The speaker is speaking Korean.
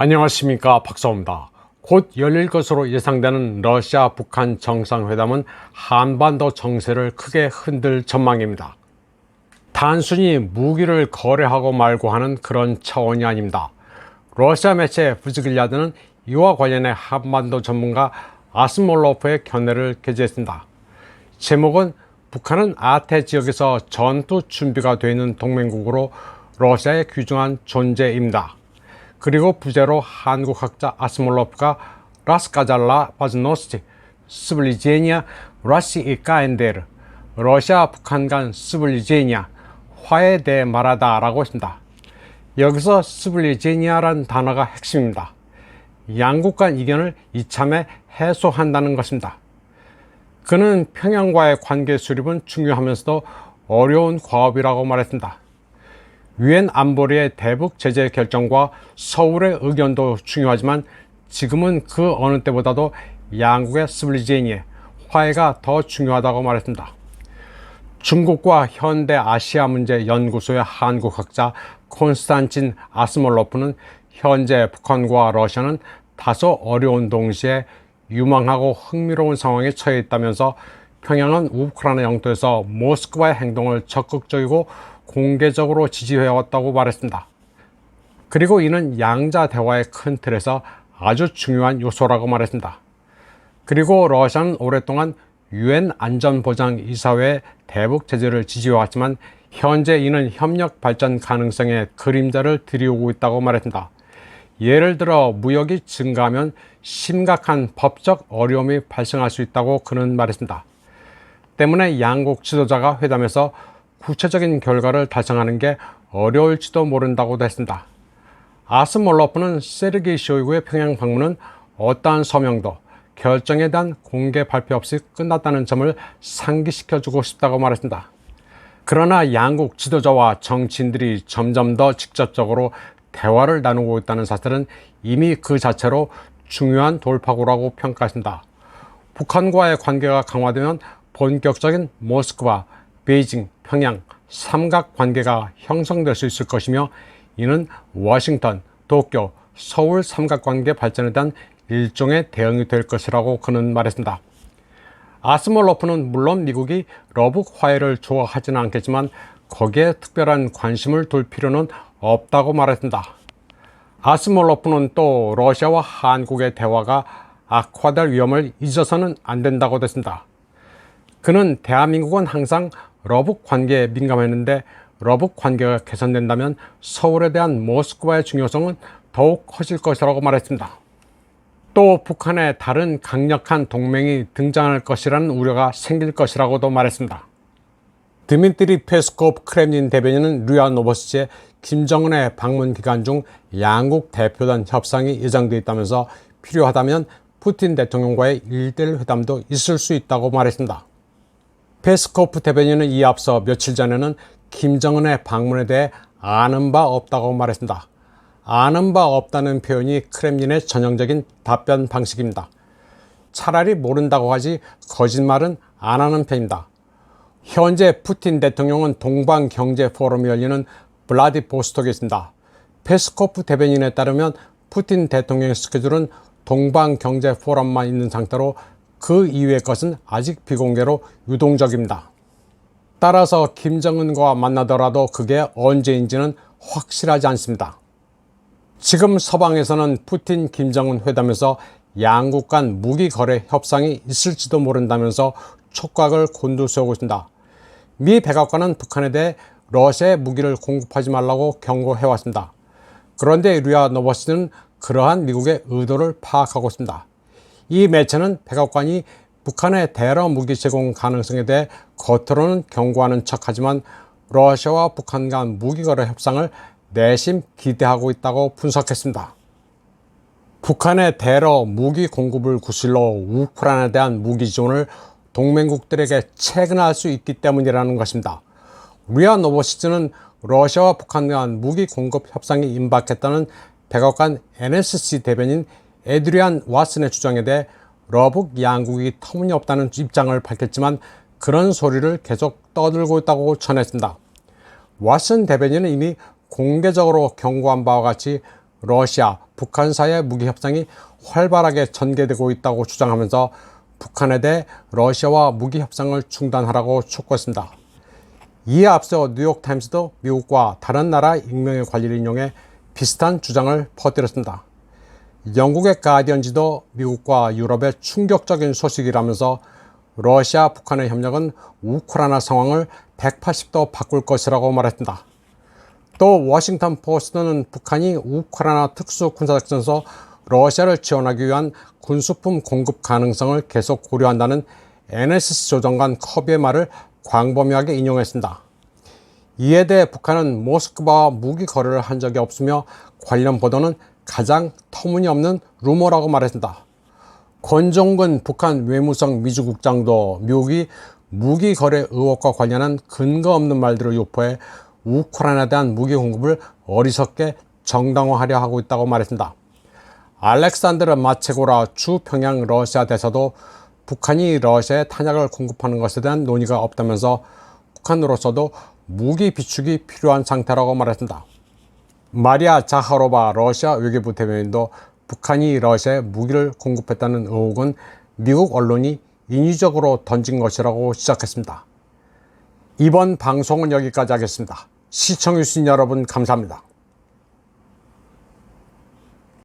안녕하십니까, 박사입니다. 곧 열릴 것으로 예상되는 러시아 북한 정상회담은 한반도 정세를 크게 흔들 전망입니다. 단순히 무기를 거래하고 말고 하는 그런 차원이 아닙니다. 러시아 매체 부즈길야드는 이와 관련해 한반도 전문가 아스몰로프의 견해를 게재했습니다. 제목은 북한은 아태 지역에서 전투 준비가 되어 있는 동맹국으로 러시아에 귀중한 존재입니다. 그리고 부제로 한국학자 아스몰로프가 라스카잘라 바즈노스티 스블리제니아 러시이카엔데르 러시아 북한 간 스블리제니아 화해에 대해 말하다 라고 했습니다. 여기서 스블리제니아란 단어가 핵심입니다. 양국 간 이견을 이참에 해소한다는 것입니다. 그는 평양과의 관계 수립은 중요하면서도 어려운 과업이라고 말했습니다. 유엔 안보리의 대북 제재 결정과 서울의 의견도 중요하지만 지금은 그 어느 때보다도 양국의 스블리제니의 화해가 더 중요하다고 말했습니다. 중국과 현대 아시아 문제 연구소의 한국학자 콘스탄친 아스몰로프는 현재 북한과 러시아는 다소 어려운 동시에 유망하고 흥미로운 상황에 처해 있다면서 평양은 우크라이나 영토에서 모스크바의 행동을 적극적이고 공개적으로 지지해왔다고 말했습니다. 그리고 이는 양자 대화의 큰 틀에서 아주 중요한 요소라고 말했습니다. 그리고 러시아는 오랫동안 유엔 안전보장이사회의 대북 제재를 지지해왔지만 현재 이는 협력 발전 가능성의 그림자를 들이오고 있다고 말했습니다. 예를 들어 무역이 증가하면 심각한 법적 어려움이 발생할 수 있다고 그는 말했습니다. 때문에 양국 지도자가 회담에서 구체적인 결과를 달성하는 게 어려울지도 모른다고도 했습니다. 아스몰로프는 세르게이 쇼이구의 평양 방문은 어떠한 서명도 결정에 대한 공개 발표 없이 끝났다는 점을 상기시켜주고 싶다고 말했습니다. 그러나 양국 지도자와 정치인들이 점점 더 직접적으로 대화를 나누고 있다는 사실은 이미 그 자체로 중요한 돌파구라고 평가했습니다. 북한과의 관계가 강화되면 본격적인 모스크바, 베이징, 평양 삼각관계가 형성될 수 있을 것이며 이는 워싱턴, 도쿄, 서울 삼각관계 발전에 대한 일종의 대응이 될 것이라고 그는 말했습니다. 아스몰로프는 물론 미국이 러북 화해를 좋아하지는 않겠지만 거기에 특별한 관심을 둘 필요는 없다고 말했습니다. 아스몰로프는 또 러시아와 한국의 대화가 악화될 위험을 잊어서는 안 된다고 했습니다. 그는 대한민국은 항상 러북 관계에 민감했는데 러북 관계가 개선된다면 서울에 대한 모스크바의 중요성은 더욱 커질 것이라고 말했습니다. 또 북한의 다른 강력한 동맹이 등장할 것이라는 우려가 생길 것이라고도 말했습니다. 드미트리 페스코프 크렘린 대변인은 류아 노보스티에 김정은의 방문 기간 중 양국 대표단 협상이 예정되어 있다면서 필요하다면 푸틴 대통령과의 1대1 회담도 있을 수 있다고 말했습니다. 페스코프 대변인은 이에 앞서 며칠 전에는 김정은의 방문에 대해 아는 바 없다고 말했습니다. 아는 바 없다는 표현이 크렘린의 전형적인 답변 방식입니다. 차라리 모른다고 하지 거짓말은 안 하는 편입니다. 현재 푸틴 대통령은 동방경제포럼이 열리는 블라디보스톡에 있습니다. 페스코프 대변인에 따르면 푸틴 대통령의 스케줄은 동방경제포럼만 있는 상태로 그 이외의 것은 아직 비공개로 유동적입니다. 따라서 김정은과 만나더라도 그게 언제인지는 확실하지 않습니다. 지금 서방에서는 푸틴 김정은 회담에서 양국 간 무기 거래 협상이 있을지도 모른다면서 촉각을 곤두세우고 있습니다. 미 백악관은 북한에 대해 러시아에 무기를 공급하지 말라고 경고해왔습니다. 그런데 류아 노보스티는 그러한 미국의 의도를 파악하고 있습니다. 이 매체는 백악관이 북한의 대러 무기 제공 가능성에 대해 겉으로는 경고하는 척하지만 러시아와 북한 간 무기 거래 협상을 내심 기대하고 있다고 분석했습니다. 북한의 대러 무기 공급을 구실로 우크라이나에 대한 무기 지원을 동맹국들에게 체근할 수 있기 때문이라는 것입니다. 류아 노보시츠는 러시아와 북한 간 무기 공급 협상이 임박했다는 백악관 NSC 대변인 에드리안 왓슨의 주장에 대해 러북 양국이 터무니없다는 입장을 밝혔지만 그런 소리를 계속 떠들고 있다고 전했습니다. 왓슨 대변인은 이미 공개적으로 경고한 바와 같이 러시아, 북한 사이의 무기 협상이 활발하게 전개되고 있다고 주장하면서 북한에 대해 러시아와 무기 협상을 중단하라고 촉구했습니다. 이에 앞서 뉴욕타임스도 미국과 다른 나라 익명의 관리를 인용해 비슷한 주장을 퍼뜨렸습니다. 영국의 가디언지도 미국과 유럽의 충격적인 소식이라면서 러시아, 북한의 협력은 우크라이나 상황을 180도 바꿀 것이라고 말했습니다. 또 워싱턴 포스트는 북한이 우크라이나 특수군사작전에서 러시아를 지원하기 위한 군수품 공급 가능성을 계속 고려한다는 NSC 조정관 커비의 말을 광범위하게 인용했습니다. 이에 대해 북한은 모스크바와 무기 거래를 한 적이 없으며 관련 보도는 가장 터무니없는 루머라고 말했습니다. 권종근 북한 외무성 미주국장도 미국이 무기 거래 의혹과 관련한 근거 없는 말들을 유포해 우크라이나에 대한 무기 공급을 어리석게 정당화하려 하고 있다고 말했습니다. 알렉산드르 마체고라 주 평양 러시아 대사도 북한이 러시아에 탄약을 공급하는 것에 대한 논의가 없다면서 북한으로서도 무기 비축이 필요한 상태라고 말했습니다. 마리아 자하로바 러시아 외교부 대변인도 북한이 러시아에 무기를 공급했다는 의혹은 미국 언론이 인위적으로 던진 것이라고 지적했습니다. 이번 방송은 여기까지 하겠습니다. 시청해주신 여러분 감사합니다.